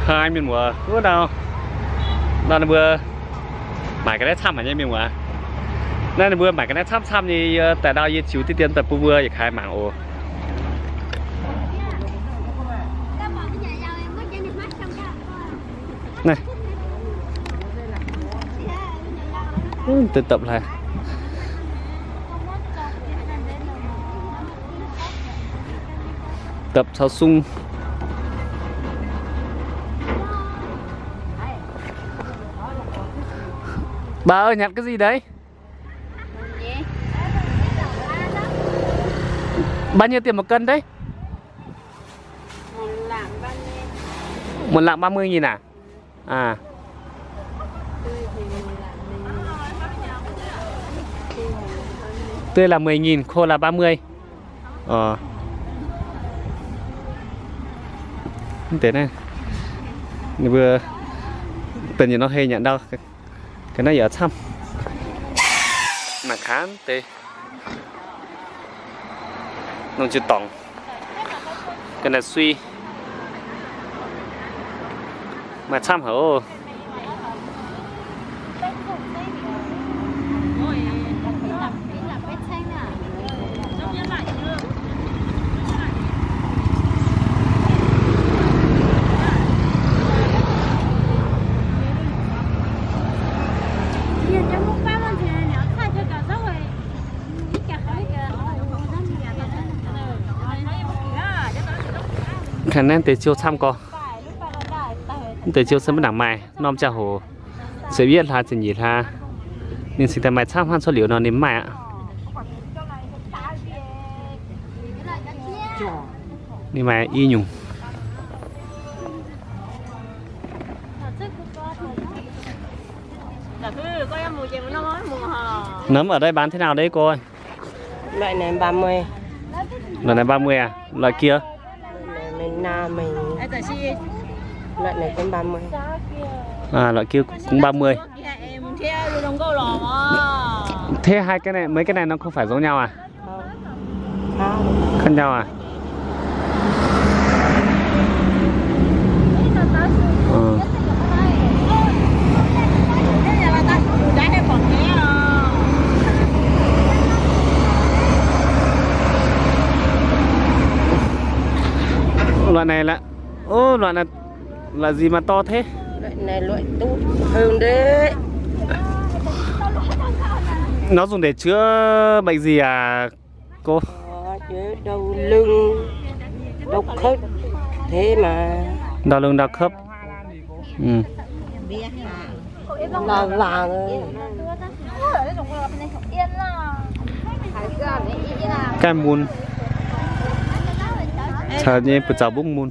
hai miền mùa có đâu đó là vừa mải cái đấy thăm ở nhà miền mùa nên là vừa mải cái đấy thăm thì tại đâu như chiếu tiền tập vừa vậy khai mạng ồ này tự tập lại tập sao sung bà ơi nhặt cái gì đấy bao nhiêu tiền một cân đấy 1.30.000 à à tươi là 10.000 khô là 30 thế này vừa tình gì nó hay nhận đâu cái này ở thăm mà khán tê nó chưa tổng cái này suy mà thăm hả khả năng tới chiều thăm co tới chiều sớm đằng mai nom cha hồ sẽ biết là chuyện gì ha nên xin tại mai thăm han số liệu nó nếm mày ạ đi mày y nhung nấm ở đây bán thế nào đấy cô ơi? Loại này 30. Loại này 30 à? Loại kia? Loại này cũng 30. À loại kia cũng 30. Thế hai cái này mấy cái này nó không phải giống nhau à? Khác nhau à? Loại này là loại này là gì mà to thế? Loại này loại tốt hơn đấy. Nó dùng để chữa bệnh gì à cô? Chữa đau lưng, đau khớp. Thế mà đau lưng đau khớp. Là cái mùn chờ như bữa cháu bụng mùn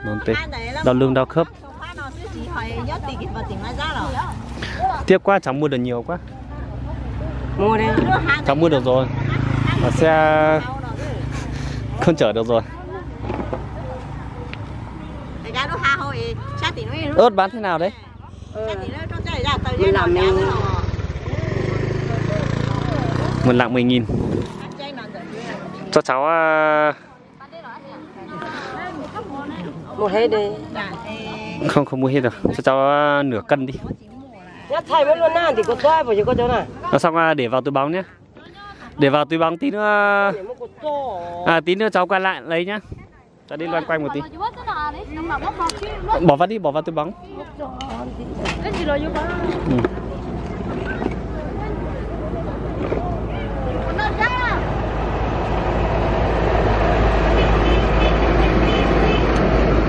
nón tê đau lưng đau khớp. Tiếp qua cháu mua được nhiều quá. Mua đi. Cháu mua được rồi. Mà xe không chở được rồi. Ớt bán thế nào đấy? Mình lạng 10.000 cho cháu mua hết đi. Không mua hết được, cho cháu nửa cân đi. Nhát thay mất luôn à, thì có xoay vào chứ có chỗ nào. Xong để vào túi bóng nhé. Để vào túi bóng tí nữa. Tí nữa cháu quay lại lấy nhá. Cháu đi loanh quanh một tí. Bỏ vào đi, bỏ vào túi bóng.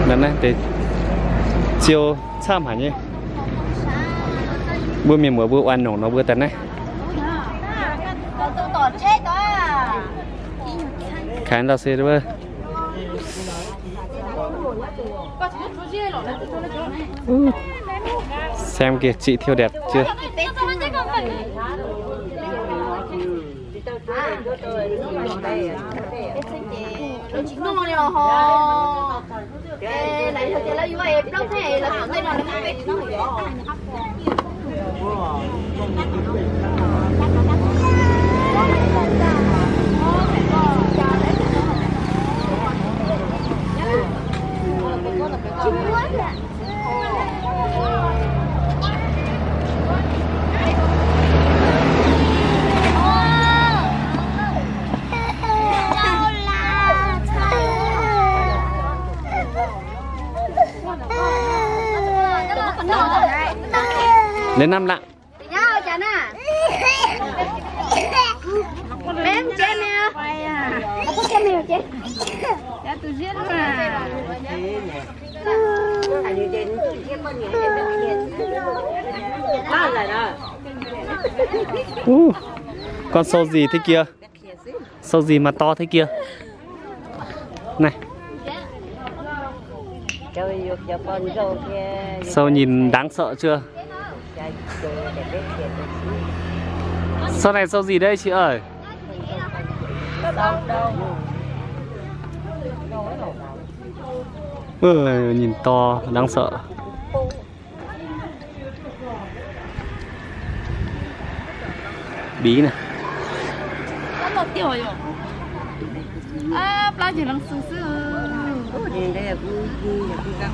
Lần này để chiều tham hả nhỉ? Bữa miền mùa bữa oan nổ nó bữa tấn này. Khán là xe đó. Xem kìa chị thiêu đẹp chưa? Lên 5 lạng. Nhau chả nè. Em trên nè. Nó có trên nè chứ. Dạ tôi giết mà. Con sâu gì thế kia? Sâu gì mà to thế kia? Này. Sâu nhìn đáng sợ chưa? Sâu này sâu gì đây chị ơi? Nhìn to đáng sợ. Bí này. Nó tiểu rồi. À, bao giờ nó sưng sưng. Nhìn đây là cũng găng.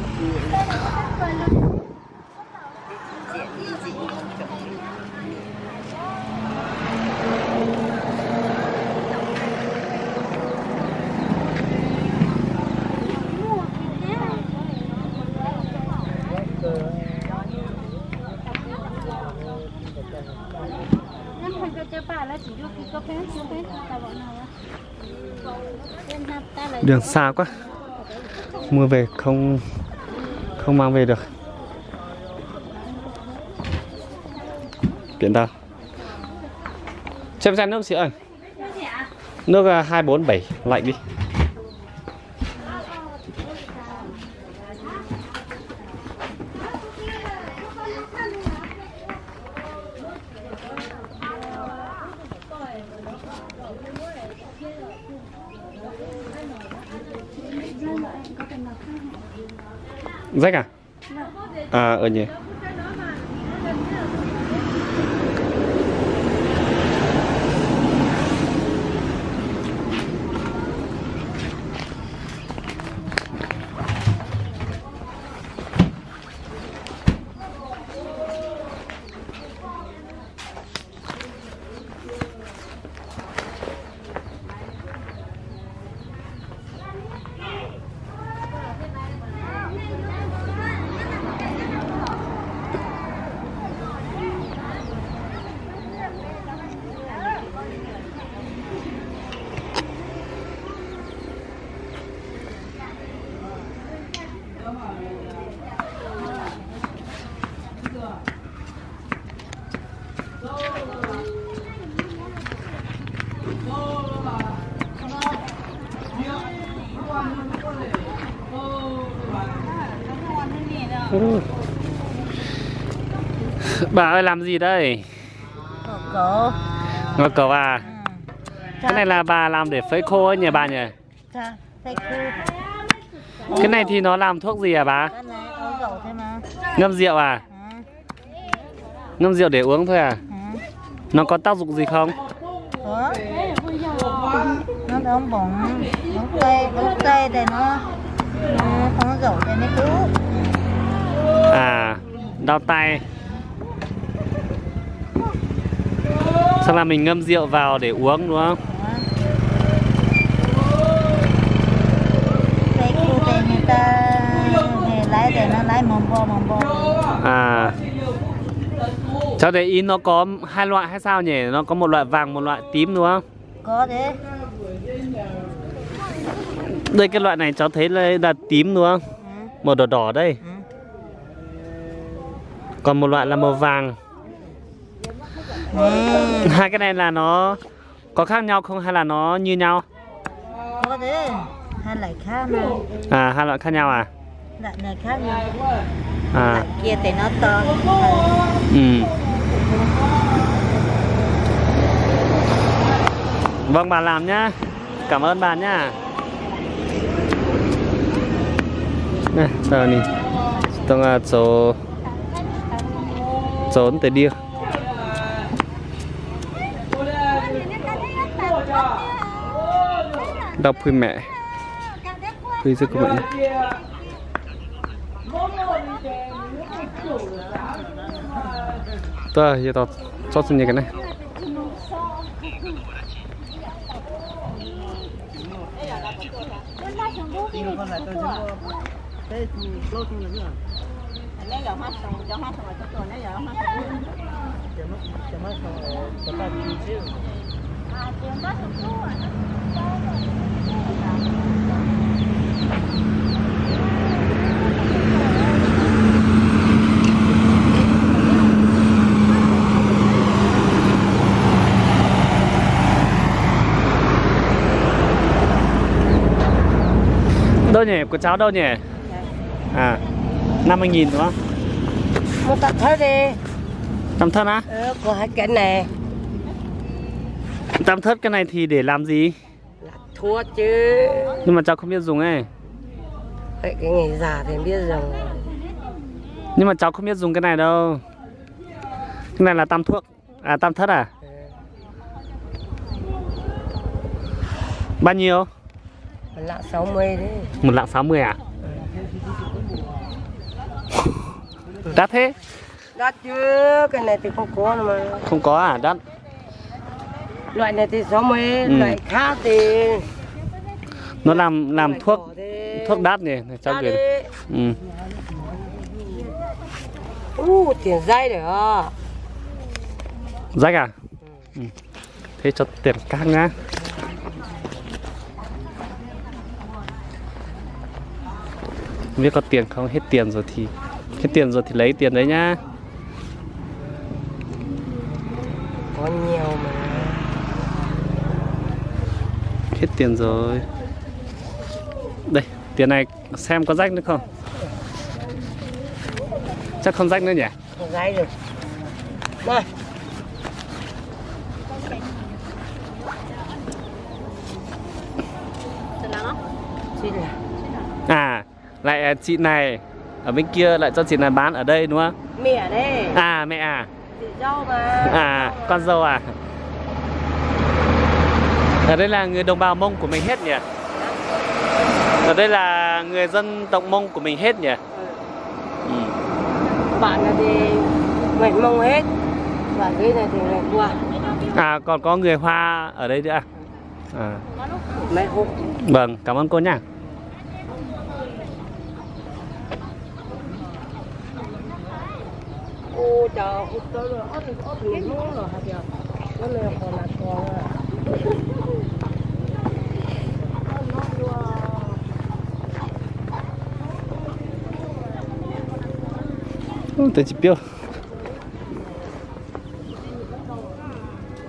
Đường xa quá, mua về không mang về được. Biển đâu? Xem chai nước chị ơi. Nước 247 lạnh đi. Rách à? À nhỉ. Bà ơi làm gì đây? Cỏ. Ngồi cỏ à? Cái này là bà làm để phơi khô ấy nhỉ bà nhỉ? Phơi khô. Cái này thì nó làm thuốc gì à bà? Cái này có dầu thôi mà. Ngâm rượu à? Ngâm rượu để uống thôi à? Nó có tác dụng gì không? Có. Nó đau bụng, đau tay thì nó không có dầu thì nó cứu. À, đau tay. Sao là mình ngâm rượu vào để uống đúng không? Cái khu thì người ta lái thì nó lái mồm bò. À. Cháu để ý nó có hai loại hay sao nhỉ? Nó có một loại vàng, một loại tím đúng không? Có thế. Đây cái loại này cháu thấy là tím đúng không? Màu đỏ đỏ đây. Còn một loại là màu vàng. Hai cái này là nó có khác nhau không hay là nó như nhau? Có thế. Hai loại khác mà. À, hai loại khác nhau à? Loại này khác nhau. À. Loại kia thì nó to. Vâng bà làm nhá. Cảm ơn bà nhá. Này, sao nè. Tông trốn tới đi. Đọc phui mẹ. Phui rất của mẹ. Tôi giờ tao cho xin cái này. Lấy giờ hát xong cho hát xong rồi cho lấy giờ hát xong. Cho hát xong rồi cho ta chi chứ. À, tiền đó sụp xuống à. Đâu nhỉ? Của cháu đâu nhỉ? À, 50.000 đúng không? Một tập thớt đi. Tăm thớt á? Có hai cái này. Tăm thớt cái này thì để làm gì? Là thua chứ. Nhưng mà cháu không biết dùng ấy. Vậy cái người già thì biết dùng. Nhưng mà cháu không biết dùng cái này đâu. Cái này là tăm thuốc. À, tăm thớt à? Bao nhiêu? Một lạng 60 đấy. Một lạng 60 à? Đắt thế? Đắt chứ, cái này thì không có đâu mà. Không có à? Đắt. Loại này thì 60, loại khác thì nó làm thuốc đắt nhỉ, cháu gửi. Tiền dây rồi à. Rách à? Thế cho tiền các nhá. Không biết có tiền không, hết tiền rồi thì lấy tiền đấy nhá. Có nhiều mà. Hết tiền rồi. Đây, tiền này xem có rách nữa không? Chắc không rách nữa nhỉ? Không rách được. Này. Chị là. À, lại chị này ở bên kia lại cho chị này bán ở đây đúng không? Mẹ đấy. À, mẹ à? Chị dâu mà. À, con dâu à? Ở đây là người đồng bào Mông của mình hết nhỉ? Ở đây là người dân tộc Mông của mình hết nhỉ? Bạn là thì người Mông hết. Và cái này thì người Hoa. À, còn có người Hoa ở đây nữa à? À. Mấy hộ. Vâng, cảm ơn cô nhá. Ô chào, hút tới rồi, ớt thì mua rồi hả kìa. Nó này còn là còn à. Tôi chỉ biết.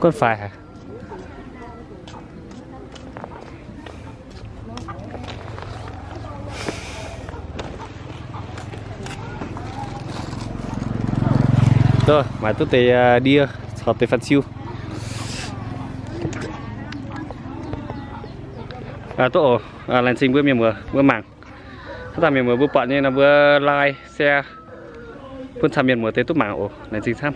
Con phải hả? Rồi, mà tôi tới đi học tới phần siêu. Tôi lần trình bữa miền bữa mảng. Chúng ta miền bữa bận như là bữa like, share. Pun sambil mau itu mau, nanti sam.